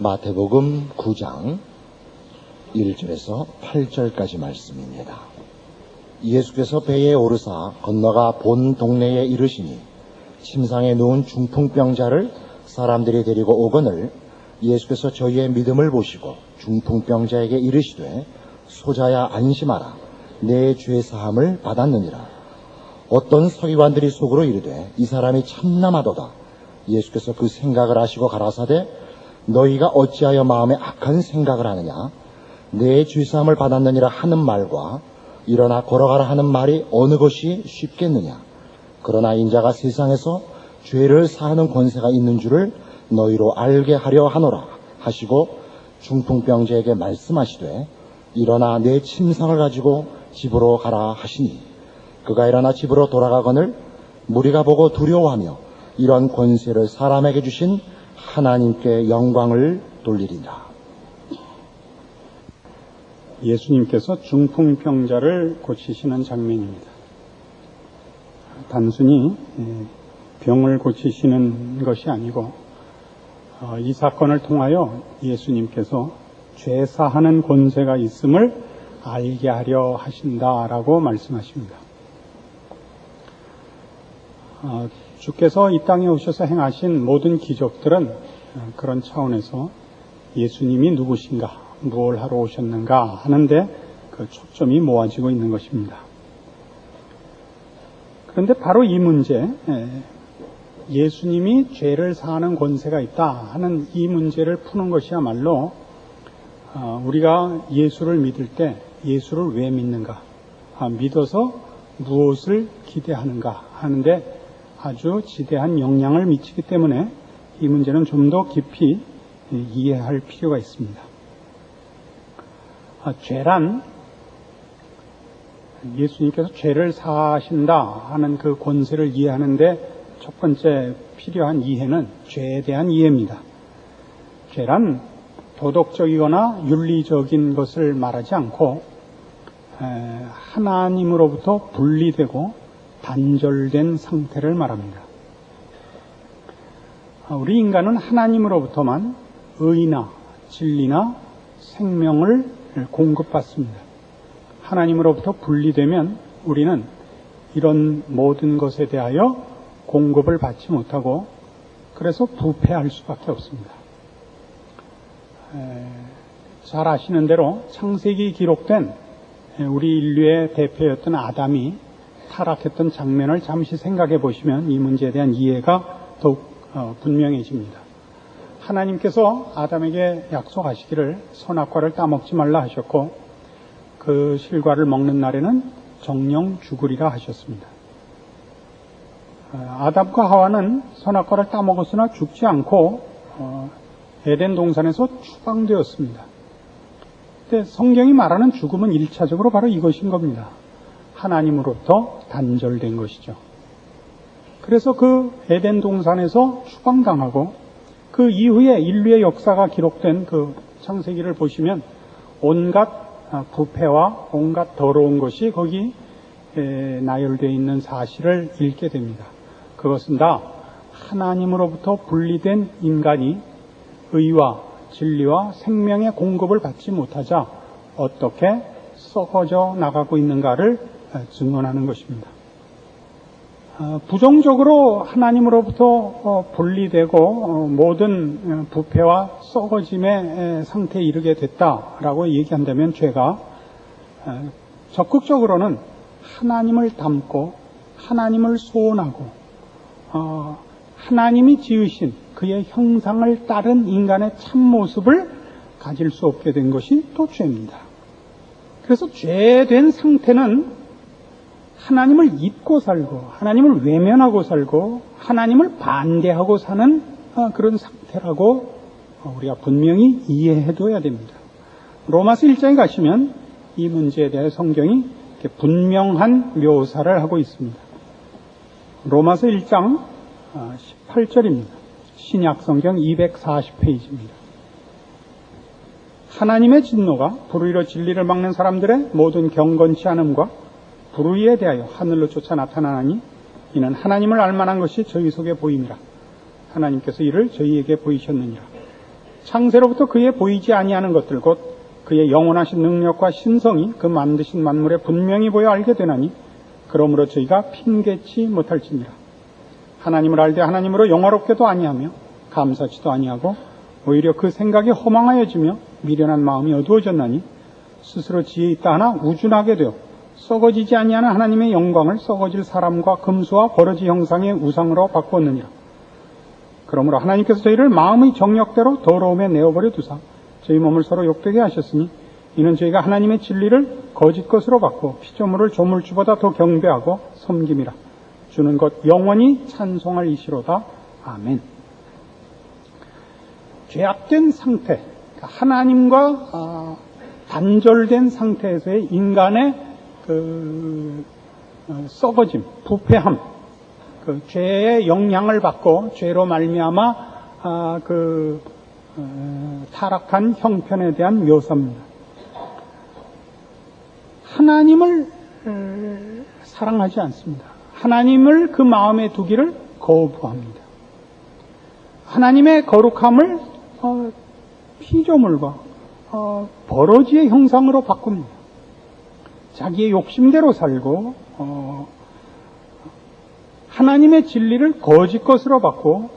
마태복음 9장 1절에서 8절까지 말씀입니다. 예수께서 배에 오르사 건너가 본 동네에 이르시니 침상에 누운 중풍병자를 사람들이 데리고 오거늘 예수께서 저희의 믿음을 보시고 중풍병자에게 이르시되 소자야 안심하라 내 죄 사함을 받았느니라. 어떤 서기관들이 속으로 이르되 이 사람이 참남하도다. 예수께서 그 생각을 아시고 가라사대 너희가 어찌하여 마음에 악한 생각을 하느냐. 내 죄 사함을 받았느니라 하는 말과 일어나 걸어가라 하는 말이 어느 것이 쉽겠느냐. 그러나 인자가 세상에서 죄를 사하는 권세가 있는 줄을 너희로 알게 하려 하노라 하시고 중풍병자에게 말씀하시되 일어나 내 침상을 가지고 집으로 가라 하시니 그가 일어나 집으로 돌아가거늘 무리가 보고 두려워하며 이런 권세를 사람에게 주신 하나님께 영광을 돌리리라. 예수님께서 중풍병자를 고치시는 장면입니다. 단순히 병을 고치시는 것이 아니고 이 사건을 통하여 예수님께서 죄 사하는 권세가 있음을 알게 하려 하신다라고 말씀하십니다. 주께서 이 땅에 오셔서 행하신 모든 기적들은 그런 차원에서 예수님이 누구신가, 무엇을 하러 오셨는가 하는데 그 초점이 모아지고 있는 것입니다. 그런데 바로 이 문제, 예수님이 죄를 사하는 권세가 있다 하는 이 문제를 푸는 것이야말로 우리가 예수를 믿을 때 예수를 왜 믿는가, 믿어서 무엇을 기대하는가 하는데 아주 지대한 영향을 미치기 때문에 이 문제는 좀 더 깊이 이해할 필요가 있습니다. 죄란 예수님께서 죄를 사하신다 하는 그 권세를 이해하는데 첫 번째 필요한 이해는 죄에 대한 이해입니다. 죄란 도덕적이거나 윤리적인 것을 말하지 않고 하나님으로부터 분리되고 단절된 상태를 말합니다. 우리 인간은 하나님으로부터만 의나 진리나 생명을 공급받습니다. 하나님으로부터 분리되면 우리는 이런 모든 것에 대하여 공급을 받지 못하고 그래서 부패할 수밖에 없습니다. 잘 아시는 대로 창세기 기록된 우리 인류의 대표였던 아담이 타락했던 장면을 잠시 생각해 보시면 이 문제에 대한 이해가 더욱 분명해집니다. 하나님께서 아담에게 약속하시기를 선악과를 따먹지 말라 하셨고 그 실과를 먹는 날에는 정령 죽으리라 하셨습니다. 아담과 하와는 선악과를 따먹었으나 죽지 않고 에덴 동산에서 추방되었습니다. 근데 성경이 말하는 죽음은 1차적으로 바로 이것인 겁니다. 하나님으로부터 단절된 것이죠. 그래서 그 에덴 동산에서 추방당하고 그 이후에 인류의 역사가 기록된 그 창세기를 보시면 온갖 부패와 온갖 더러운 것이 거기 나열되어 있는 사실을 읽게 됩니다. 그것은 다 하나님으로부터 분리된 인간이 의와 진리와 생명의 공급을 받지 못하자 어떻게 썩어져 나가고 있는가를 증언하는 것입니다. 부정적으로 하나님으로부터 분리되고 모든 부패와 썩어짐의 상태에 이르게 됐다라고 얘기한다면 죄가 적극적으로는 하나님을 닮고 하나님을 소원하고 하나님이 지으신 그의 형상을 따른 인간의 참모습을 가질 수 없게 된 것이 또 죄입니다. 그래서 죄된 상태는 하나님을 잊고 살고 하나님을 외면하고 살고 하나님을 반대하고 사는 그런 상태라고 우리가 분명히 이해해둬야 됩니다. 로마서 1장에 가시면 이 문제에 대해 성경이 분명한 묘사를 하고 있습니다. 로마서 1장 18절입니다. 신약 성경 240페이지입니다. 하나님의 진노가 불의로 진리를 막는 사람들의 모든 경건치 않음과 불의에 대하여 하늘로 쫓아 나타나니 이는 하나님을 알만한 것이 저희 속에 보임이라. 하나님께서 이를 저희에게 보이셨느니라. 창세로부터 그의 보이지 아니하는 것들 곧 그의 영원하신 능력과 신성이 그 만드신 만물에 분명히 보여 알게 되나니 그러므로 저희가 핑계치 못할지니라. 하나님을 알되 하나님으로 영화롭게도 아니하며 감사치도 아니하고 오히려 그 생각이 허망하여지며 미련한 마음이 어두워졌나니 스스로 지혜 있다 하나 우준하게 되어 썩어지지 아니하는 하나님의 영광을 썩어질 사람과 금수와 버러지 형상의 우상으로 바꾸었느니라. 그러므로 하나님께서 저희를 마음의 정욕대로 더러움에 내어버려 두사 저희 몸을 서로 욕되게 하셨으니 이는 저희가 하나님의 진리를 거짓 것으로 바꾸어 피조물을 조물주보다 더 경배하고 섬김이라. 주는 것 영원히 찬송할 이시로다. 아멘. 죄악된 상태, 하나님과 단절된 상태에서의 인간의 썩어짐, 부패함, 죄의 영향을 받고 죄로 말미암아 타락한 형편에 대한 묘사입니다. 하나님을 사랑하지 않습니다. 하나님을 그 마음에 두기를 거부합니다. 하나님의 거룩함을 피조물과 버러지의 형상으로 바꿉니다. 자기의 욕심대로 살고 하나님의 진리를 거짓 것으로 바꾸어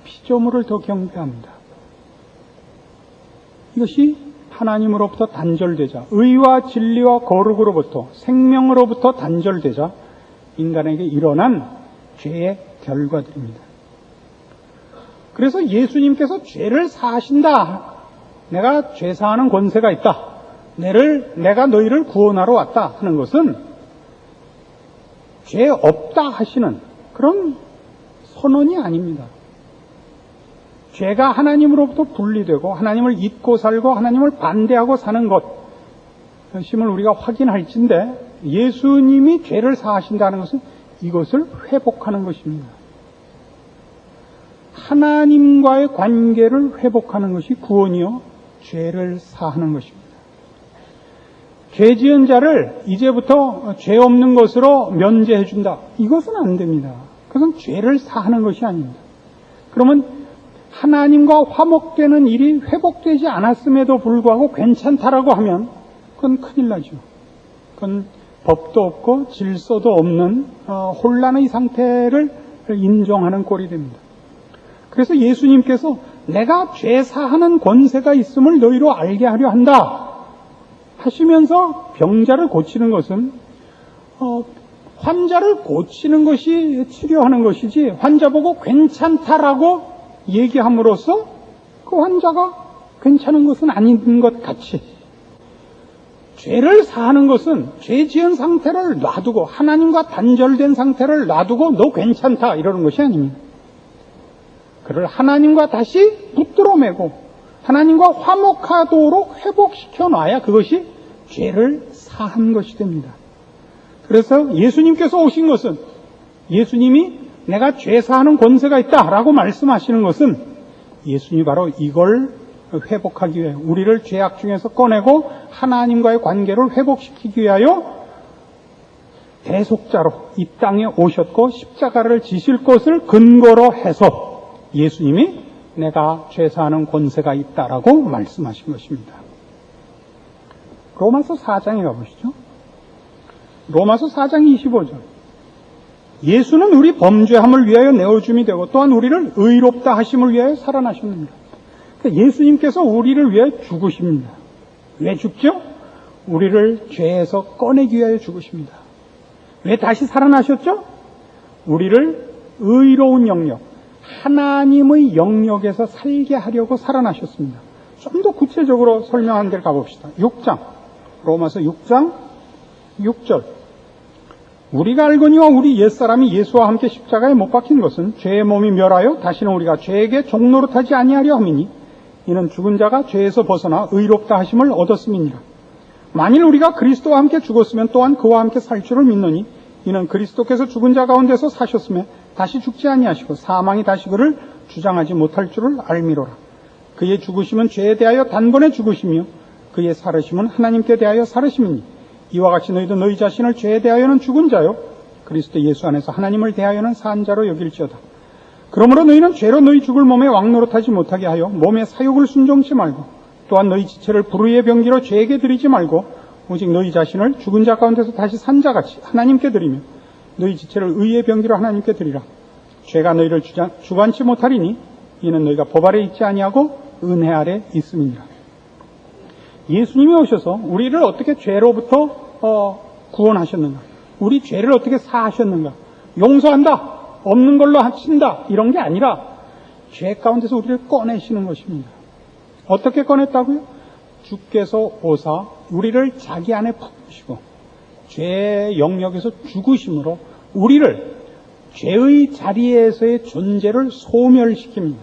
피조물을 더 경배합니다. 이것이 하나님으로부터 단절되자, 의와 진리와 거룩으로부터, 생명으로부터 단절되자 인간에게 일어난 죄의 결과들입니다. 그래서 예수님께서 죄를 사하신다. 내가 죄 사하는 권세가 있다. 내가 너희를 구원하러 왔다 하는 것은 죄 없다 하시는 그런 선언이 아닙니다. 죄가 하나님으로부터 분리되고 하나님을 잊고 살고 하나님을 반대하고 사는 것임을 우리가 확인할진데 예수님이 죄를 사하신다는 것은 이것을 회복하는 것입니다. 하나님과의 관계를 회복하는 것이 구원이요 죄를 사하는 것입니다. 죄 지은 자를 이제부터 죄 없는 것으로 면제해 준다. 이것은 안 됩니다. 그것은 죄를 사하는 것이 아닙니다. 그러면 하나님과 화목되는 일이 회복되지 않았음에도 불구하고 괜찮다라고 하면 그건 큰일 나죠. 그건 법도 없고 질서도 없는 혼란의 상태를 인정하는 꼴이 됩니다. 그래서 예수님께서 내가 죄 사하는 권세가 있음을 너희로 알게 하려 한다 하시면서 병자를 고치는 것은 환자를 고치는 것이 치료하는 것이지 환자 보고 괜찮다라고 얘기함으로써 그 환자가 괜찮은 것은 아닌 것 같이 죄를 사하는 것은 죄 지은 상태를 놔두고 하나님과 단절된 상태를 놔두고 너 괜찮다 이러는 것이 아닙니다. 그를 하나님과 다시 붙들어 매고 하나님과 화목하도록 회복시켜 놔야 그것이 죄를 사한 것이 됩니다. 그래서 예수님께서 오신 것은 예수님이 내가 죄 사하는 권세가 있다라고 말씀하시는 것은 예수님이 바로 이걸 회복하기 위해 우리를 죄악 중에서 꺼내고 하나님과의 관계를 회복시키기 위하여 대속자로 이 땅에 오셨고 십자가를 지실 것을 근거로 해서 예수님이 내가 죄 사하는 권세가 있다라고 말씀하신 것입니다. 로마서 4장에 가보시죠. 로마서 4장 25절. 예수는 우리 범죄함을 위하여 내어줌이 되고 또한 우리를 의롭다 하심을 위하여 살아나셨습니다. 그러니까 예수님께서 우리를 위해 죽으십니다. 왜 죽죠? 우리를 죄에서 꺼내기 위하여 죽으십니다. 왜 다시 살아나셨죠? 우리를 의로운 영역, 하나님의 영역에서 살게 하려고 살아나셨습니다. 좀 더 구체적으로 설명한 데를 가봅시다. 6장, 로마서 6장 6절. 우리가 알거니와 우리 옛사람이 예수와 함께 십자가에 못 박힌 것은 죄의 몸이 멸하여 다시는 우리가 죄에게 종노릇하지 아니하려 함이니 이는 죽은 자가 죄에서 벗어나 의롭다 하심을 얻었음이니라. 만일 우리가 그리스도와 함께 죽었으면 또한 그와 함께 살 줄을 믿노니 이는 그리스도께서 죽은 자 가운데서 사셨으며 다시 죽지 아니하시고 사망이 다시 그를 주장하지 못할 줄을 알미로라. 그의 죽으심은 죄에 대하여 단번에 죽으시며 그의 살으심은 하나님께 대하여 살으심이니 이와 같이 너희도 너희 자신을 죄에 대하여는 죽은 자요 그리스도 예수 안에서 하나님을 대하여는 산 자로 여길지어다. 그러므로 너희는 죄로 너희 죽을 몸에 왕노릇하지 못하게 하여 몸의 사욕을 순종치 말고 또한 너희 지체를 불의의 병기로 죄에게 드리지 말고 오직 너희 자신을 죽은 자 가운데서 다시 산 자같이 하나님께 드리며 너희 지체를 의의 병기로 하나님께 드리라. 죄가 너희를 주관치 못하리니 이는 너희가 법 아래 있지 아니하고 은혜 아래 있음이니라. 예수님이 오셔서 우리를 어떻게 죄로부터 구원하셨는가, 우리 죄를 어떻게 사하셨는가, 용서한다, 없는 걸로 하신다, 이런 게 아니라 죄 가운데서 우리를 꺼내시는 것입니다. 어떻게 꺼냈다고요? 주께서 오사 우리를 자기 안에 품으시고 죄의 영역에서 죽으심으로 우리를 죄의 자리에서의 존재를 소멸시킵니다.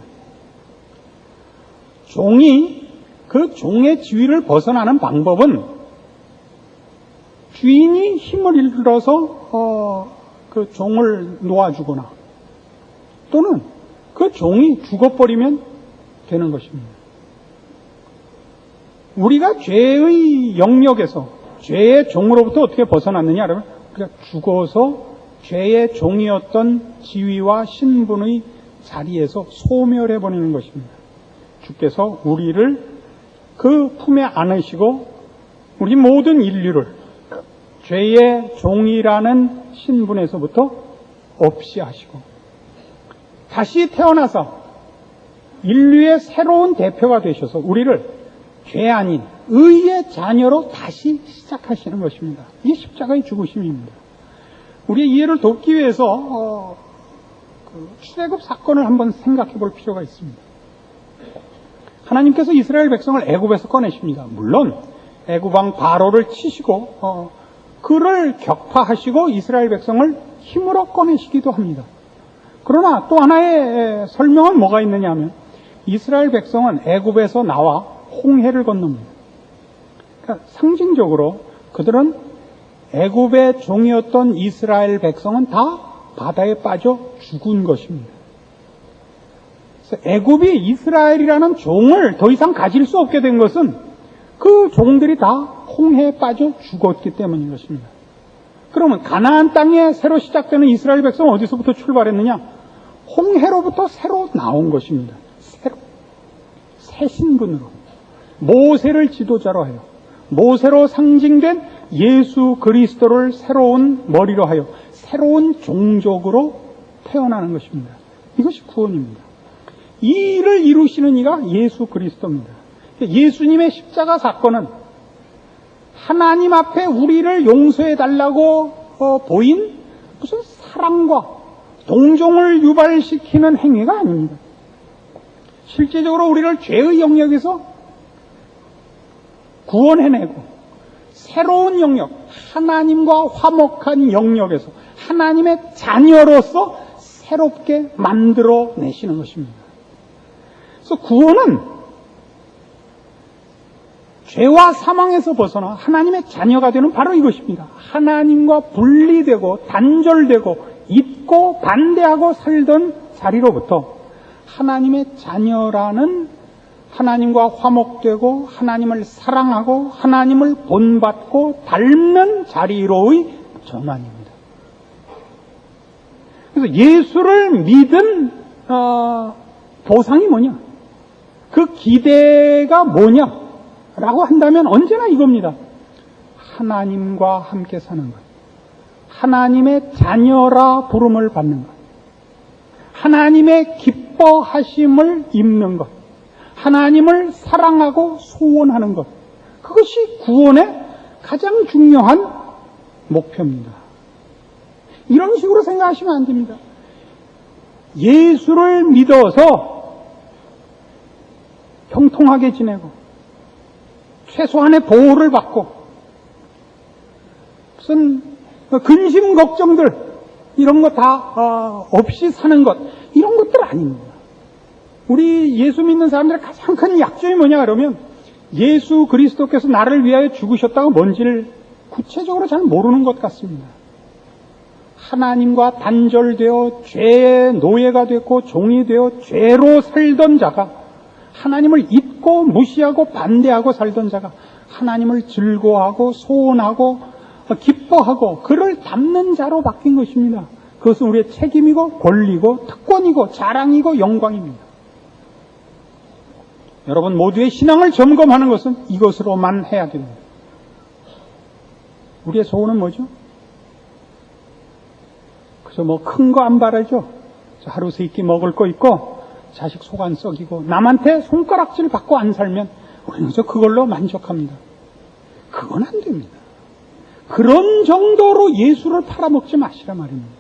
종이 그 종의 지위를 벗어나는 방법은 주인이 힘을 잃어서 그 종을 놓아주거나 또는 그 종이 죽어버리면 되는 것입니다. 우리가 죄의 영역에서 죄의 종으로부터 어떻게 벗어났느냐 그러면 우리가 죽어서 죄의 종이었던 지위와 신분의 자리에서 소멸해버리는 것입니다. 주께서 우리를 그 품에 안으시고 우리 모든 인류를 죄의 종이라는 신분에서부터 없이 하시고 다시 태어나서 인류의 새로운 대표가 되셔서 우리를 죄 아닌 의의 자녀로 다시 시작하시는 것입니다. 이게 십자가의 죽으심입니다. 우리의 이해를 돕기 위해서 출애굽 사건을 한번 생각해 볼 필요가 있습니다. 하나님께서 이스라엘 백성을 애굽에서 꺼내십니다. 물론 애굽왕 바로를 치시고 그를 격파하시고 이스라엘 백성을 힘으로 꺼내시기도 합니다. 그러나 또 하나의 설명은 뭐가 있느냐 하면 이스라엘 백성은 애굽에서 나와 홍해를 건넙니다. 그러니까 상징적으로 그들은 애굽의 종이었던 이스라엘 백성은 다 바다에 빠져 죽은 것입니다. 그래서 애굽이 이스라엘이라는 종을 더 이상 가질 수 없게 된 것은 그 종들이 다 홍해에 빠져 죽었기 때문인 것입니다. 그러면 가나안 땅에 새로 시작되는 이스라엘 백성은 어디서부터 출발했느냐? 홍해로부터 새로 나온 것입니다. 새 신분으로 모세를 지도자로 하여 모세로 상징된 예수 그리스도를 새로운 머리로 하여 새로운 종족으로 태어나는 것입니다. 이것이 구원입니다. 이 일을 이루시는 이가 예수 그리스도입니다. 예수님의 십자가 사건은 하나님 앞에 우리를 용서해 달라고 보인 무슨 사랑과 동정을 유발시키는 행위가 아닙니다. 실제적으로 우리를 죄의 영역에서 구원해내고 새로운 영역, 하나님과 화목한 영역에서 하나님의 자녀로서 새롭게 만들어내시는 것입니다. 그래서 구원은 죄와 사망에서 벗어나 하나님의 자녀가 되는 바로 이것입니다. 하나님과 분리되고 단절되고 잊고 반대하고 살던 자리로부터 하나님의 자녀라는 하나님과 화목되고 하나님을 사랑하고 하나님을 본받고 닮는 자리로의 전환입니다. 그래서 예수를 믿은 보상이 뭐냐? 그 기대가 뭐냐라고 한다면 언제나 이겁니다. 하나님과 함께 사는 것, 하나님의 자녀라 부름을 받는 것, 하나님의 기뻐하심을 입는 것, 하나님을 사랑하고 소원하는 것, 그것이 구원의 가장 중요한 목표입니다. 이런 식으로 생각하시면 안 됩니다. 예수를 믿어서 형통하게 지내고 최소한의 보호를 받고 무슨 근심 걱정들 이런 거 다 없이 사는 것, 이런 것들 아닙니다. 우리 예수 믿는 사람들의 가장 큰 약점이 뭐냐 그러면 예수 그리스도께서 나를 위하여 죽으셨다고 뭔지를 구체적으로 잘 모르는 것 같습니다. 하나님과 단절되어 죄의 노예가 됐고 종이 되어 죄로 살던 자가, 하나님을 잊고 무시하고 반대하고 살던 자가 하나님을 즐거워하고 소원하고 기뻐하고 그를 닮는 자로 바뀐 것입니다. 그것은 우리의 책임이고 권리고 특권이고 자랑이고 영광입니다. 여러분 모두의 신앙을 점검하는 것은 이것으로만 해야 됩니다. 우리의 소원은 뭐죠? 그저 뭐 큰 거 안 바라죠. 하루 세 끼 먹을 거 있고 자식 속 안 썩이고 남한테 손가락질 받고 안 살면 우리는 그걸로 만족합니다. 그건 안 됩니다. 그런 정도로 예수를 팔아먹지 마시라 말입니다.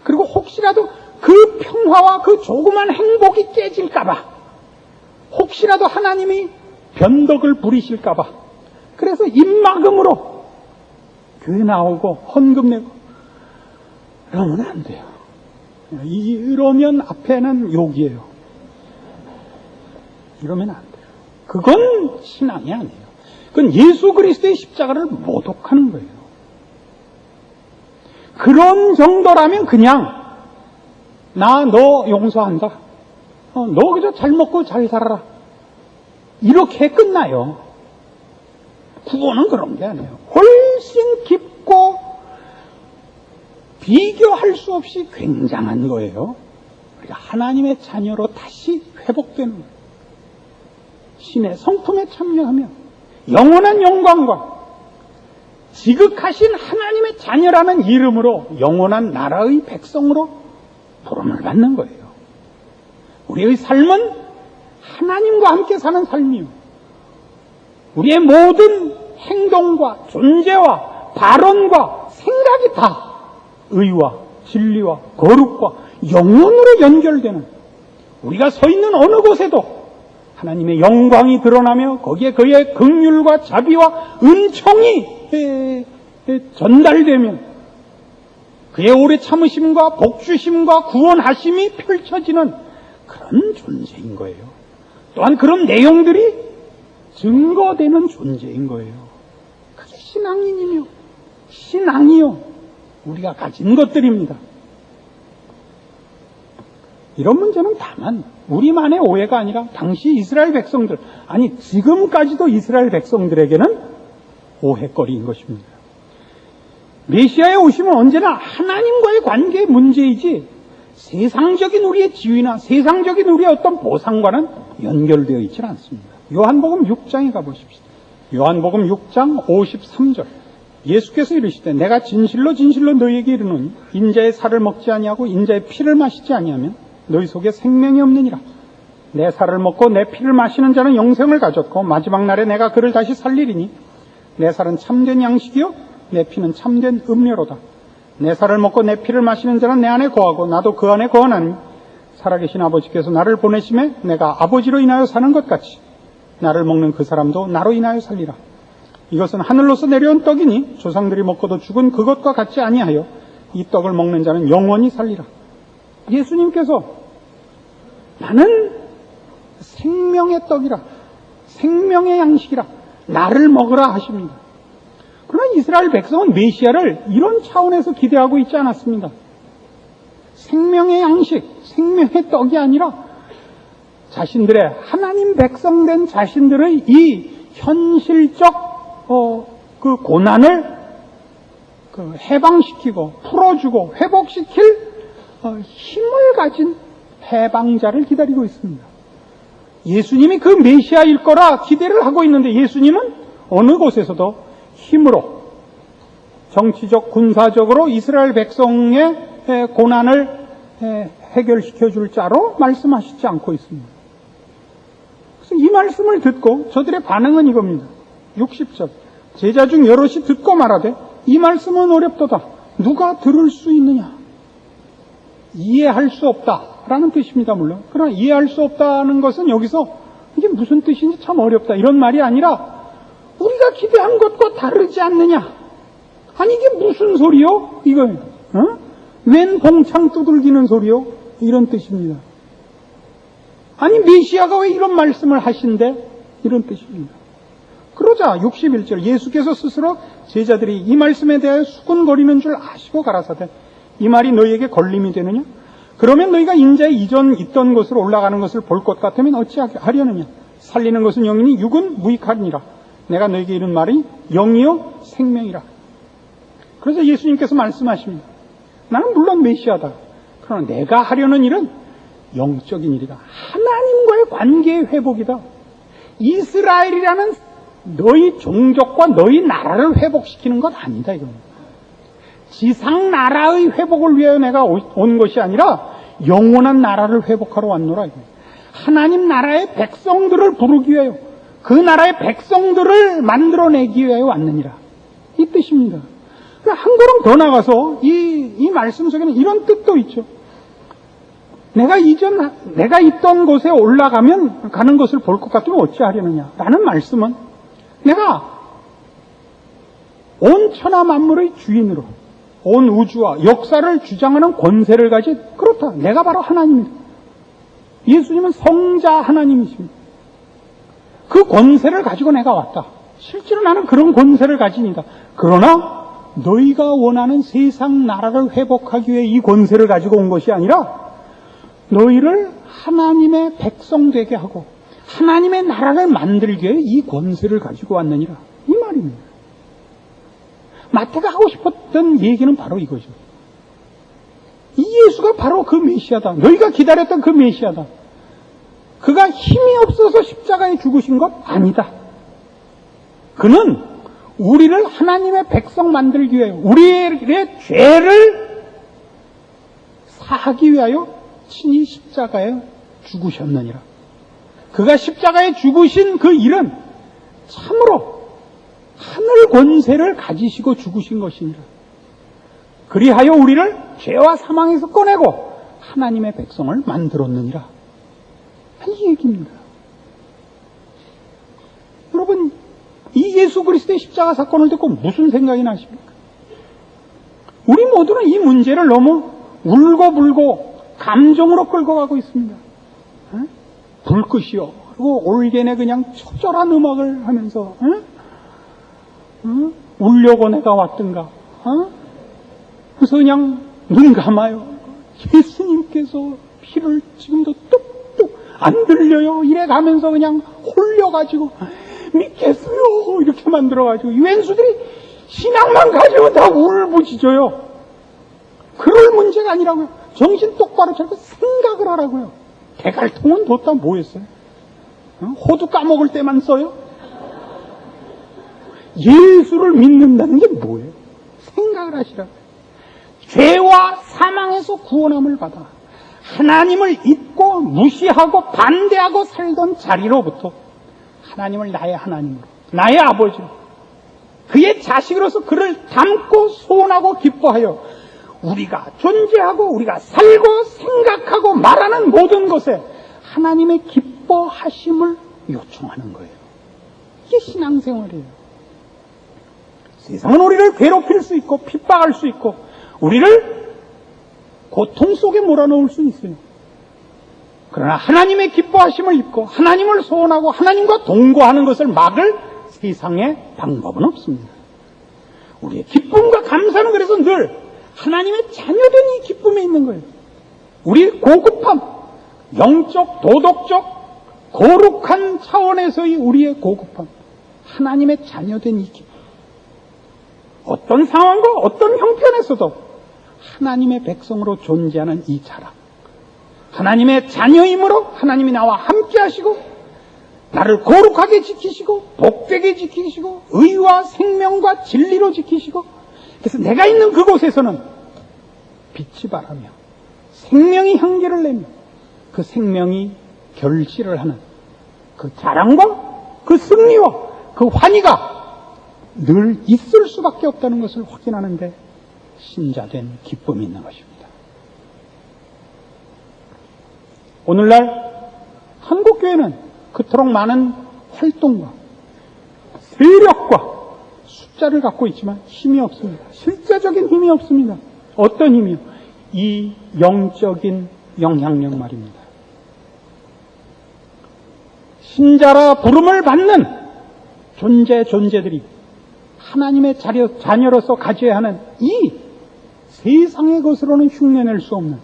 그리고 혹시라도 그 평화와 그 조그만 행복이 깨질까봐, 혹시라도 하나님이 변덕을 부리실까봐, 그래서 입막음으로 교회 나오고 헌금 내고 이러면 안 돼요. 이러면 앞에는 욕이에요. 이러면 안 돼요. 그건 신앙이 아니에요. 그건 예수 그리스도의 십자가를 모독하는 거예요. 그런 정도라면 그냥 나 너 용서한다. 너 그저 잘 먹고 잘 살아라. 이렇게 끝나요. 구원은 그런 게 아니에요. 훨씬 깊고 비교할 수 없이 굉장한 거예요. 우리가 하나님의 자녀로 다시 회복되는 거예요. 신의 성품에 참여하며 영원한 영광과 지극하신 하나님의 자녀라는 이름으로 영원한 나라의 백성으로 부름을 받는 거예요. 우리의 삶은 하나님과 함께 사는 삶이요. 우리의 모든 행동과 존재와 발언과 생각이 다 의와 진리와 거룩과 영원으로 연결되는, 우리가 서 있는 어느 곳에도 하나님의 영광이 드러나며 거기에 그의 긍휼과 자비와 은총이 전달되면 그의 오래 참으심과 복주심과 구원하심이 펼쳐지는 그런 존재인 거예요. 또한 그런 내용들이 증거되는 존재인 거예요. 그게 신앙인이며 신앙이요 우리가 가진 것들입니다. 이런 문제는 다만 우리만의 오해가 아니라 당시 이스라엘 백성들, 아니 지금까지도 이스라엘 백성들에게는 오해거리인 것입니다. 메시아의 오심은 언제나 하나님과의 관계의 문제이지 세상적인 우리의 지위나 세상적인 우리의 어떤 보상과는 연결되어 있지 않습니다. 요한복음 6장에 가보십시오. 요한복음 6장 53절. 예수께서 이르시되 내가 진실로 진실로 너희에게 이르노니 인자의 살을 먹지 아니하고 인자의 피를 마시지 아니하면 너희 속에 생명이 없느니라. 내 살을 먹고 내 피를 마시는 자는 영생을 가졌고 마지막 날에 내가 그를 다시 살리리니 내 살은 참된 양식이요 내 피는 참된 음료로다. 내 살을 먹고 내 피를 마시는 자는 내 안에 거하고 나도 그 안에 거하나니 살아계신 아버지께서 나를 보내심에 내가 아버지로 인하여 사는 것 같이 나를 먹는 그 사람도 나로 인하여 살리라. 이것은 하늘로서 내려온 떡이니 조상들이 먹고도 죽은 그것과 같지 아니하여 이 떡을 먹는 자는 영원히 살리라. 예수님께서 나는 생명의 떡이라, 생명의 양식이라, 나를 먹으라 하십니다. 그러나 이스라엘 백성은 메시아를 이런 차원에서 기대하고 있지 않았습니다. 생명의 양식, 생명의 떡이 아니라 자신들의 하나님 백성된 자신들의 이 현실적 그 고난을 해방시키고 풀어주고 회복시킬 힘을 가진 해방자를 기다리고 있습니다. 예수님이 그 메시아일 거라 기대를 하고 있는데 예수님은 어느 곳에서도 힘으로 정치적 군사적으로 이스라엘 백성의 고난을 해결시켜 줄 자로 말씀하시지 않고 있습니다. 그래서 이 말씀을 듣고 저들의 반응은 이겁니다. 60절. 제자 중 여럿이 듣고 말하되 이 말씀은 어렵도다. 누가 들을 수 있느냐? 이해할 수 없다라는 뜻입니다. 물론. 그러나 이해할 수 없다는 것은 여기서 이게 무슨 뜻인지 참 어렵다 이런 말이 아니라 우리가 기대한 것과 다르지 않느냐? 아니 이게 무슨 소리요? 이거예요. 웬 봉창 두들기는 소리요? 이런 뜻입니다. 아니 메시아가 왜 이런 말씀을 하신대? 이런 뜻입니다. 그러자 61절 예수께서 스스로 제자들이 이 말씀에 대하여 수군거리는 줄 아시고 가라사대 이 말이 너희에게 걸림이 되느냐? 그러면 너희가 인자의 이전 있던 곳으로 올라가는 것을 볼 것 같으면 어찌하려느냐? 살리는 것은 영이니 육은 무익하니라. 내가 너희에게 이른 말이 영이요 생명이라. 그래서 예수님께서 말씀하십니다. 나는 물론 메시아다. 그러나 내가 하려는 일은 영적인 일이다. 하나님과의 관계의 회복이다. 이스라엘이라는 너희 종족과 너희 나라를 회복시키는 것 아니다. 이건 지상 나라의 회복을 위하여 내가 온 것이 아니라 영원한 나라를 회복하러 왔노라. 하나님 나라의 백성들을 부르기 위하여, 그 나라의 백성들을 만들어내기 위하여 왔느니라. 이 뜻입니다. 한 걸음 더 나가서 이 말씀 속에는 이런 뜻도 있죠. 내가 있던 곳에 가는 것을 볼 것 같으면 어찌하려느냐 라는 말씀은, 내가 온 천하 만물의 주인으로 온 우주와 역사를 주장하는 권세를 가진, 그렇다, 내가 바로 하나님이다. 예수님은 성자 하나님이십니다. 그 권세를 가지고 내가 왔다. 실제로 나는 그런 권세를 가진이다. 그러나 너희가 원하는 세상 나라를 회복하기 위해 이 권세를 가지고 온 것이 아니라 너희를 하나님의 백성 되게 하고 하나님의 나라를 만들기 위해 이 권세를 가지고 왔느니라. 이 말입니다. 마태가 하고 싶었던 얘기는 바로 이거죠. 이 예수가 바로 그 메시아다. 너희가 기다렸던 그 메시아다. 그가 힘이 없어서 십자가에 죽으신 것 아니다. 그는 우리를 하나님의 백성 만들기 위해, 우리의 죄를 사하기 위하여 친히 십자가에 죽으셨느니라. 그가 십자가에 죽으신 그 일은 참으로 하늘 권세를 가지시고 죽으신 것이니라. 그리하여 우리를 죄와 사망에서 꺼내고 하나님의 백성을 만들었느니라. 이 얘기입니다. 여러분, 이 예수 그리스도의 십자가 사건을 듣고 무슨 생각이 나십니까? 우리 모두는 이 문제를 너무 울고불고 감정으로 끌고 가고 있습니다. 불끝이요. 그리고 올게내 그냥 처절한 음악을 하면서 울려고 내가 왔던가. 그래서 그냥 눈 감아요. 예수님께서 피를 지금도 뚝뚝 안 들려요. 이래 가면서 그냥 홀려가지고 믿겠어요. 이렇게 만들어가지고 유엔수들이 신앙만 가지고 다 울부짖어요. 그럴 문제가 아니라고요. 정신 똑바로 차리고 생각을 하라고요. 대갈통은 뒀다 뭐 했어요? 호두 까먹을 때만 써요? 예수를 믿는다는 게 뭐예요? 생각을 하시라고요. 죄와 사망에서 구원함을 받아 하나님을 잊고 무시하고 반대하고 살던 자리로부터 하나님을 나의 하나님으로, 나의 아버지로, 그의 자식으로서 그를 닮고 소원하고 기뻐하여 우리가 존재하고 우리가 살고 생각하고 말하는 모든 것에 하나님의 기뻐하심을 요청하는 거예요. 이게 신앙생활이에요. 세상은 우리를 괴롭힐 수 있고 핍박할 수 있고 우리를 고통 속에 몰아넣을 수 있어요. 그러나 하나님의 기뻐하심을 입고 하나님을 소원하고 하나님과 동거하는 것을 막을 세상에 방법은 없습니다. 우리의 기쁨과 감사는 그래서 늘 하나님의 자녀된 이 기쁨에 있는 거예요. 우리의 고급함, 영적, 도덕적, 거룩한 차원에서의 우리의 고급함, 하나님의 자녀된 이 기쁨. 어떤 상황과 어떤 형편에서도 하나님의 백성으로 존재하는 이 자랑, 하나님의 자녀이므로 하나님이 나와 함께 하시고 나를 거룩하게 지키시고 복되게 지키시고 의와 생명과 진리로 지키시고, 그래서 내가 있는 그곳에서는 빛이 바라며 생명이 향기를 내며 그 생명이 결실을 하는 그 자랑과 그 승리와 그 환희가 늘 있을 수밖에 없다는 것을 확인하는데 신자된 기쁨이 있는 것입니다. 오늘날 한국교회는 그토록 많은 활동과 세력과 숫자를 갖고 있지만 힘이 없습니다. 실제적인 힘이 없습니다. 어떤 힘이요? 이 영적인 영향력 말입니다. 신자라 부름을 받는 존재들이 하나님의 자녀로서 가져야 하는 이 세상의 것으로는 흉내낼 수 없는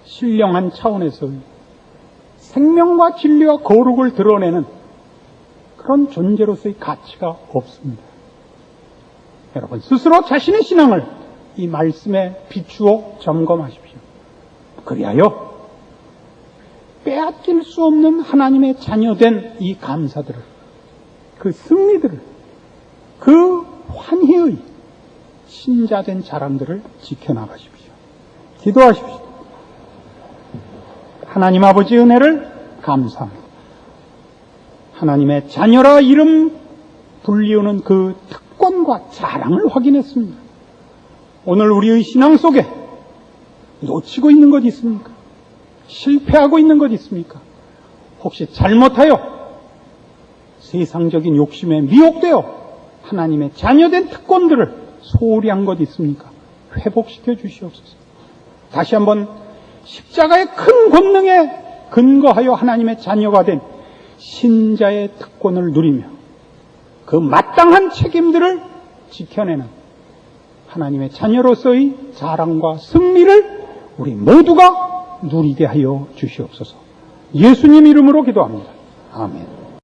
신령한 차원에서의 생명과 진리와 거룩을 드러내는 그런 존재로서의 가치가 없습니다. 여러분 스스로 자신의 신앙을 이 말씀에 비추어 점검하십시오. 그리하여 빼앗길 수 없는 하나님의 자녀된 이 감사들을, 그 승리들을, 그 환희의 신자된 자랑들을 지켜나가십시오. 기도하십시오. 하나님 아버지 은혜를 감사합니다. 하나님의 자녀라 이름 불리우는 그 특권과 자랑을 확인했습니다. 오늘 우리의 신앙 속에 놓치고 있는 것 있습니까? 실패하고 있는 것 있습니까? 혹시 잘못하여 세상적인 욕심에 미혹되어 하나님의 자녀된 특권들을 소홀히 한 것 있습니까? 회복시켜 주시옵소서. 다시 한번 십자가의 큰 권능에 근거하여 하나님의 자녀가 된 신자의 특권을 누리며 그 마땅한 책임들을 지켜내는 하나님의 자녀로서의 자랑과 승리를 우리 모두가 누리게 하여 주시옵소서. 예수님 이름으로 기도합니다. 아멘.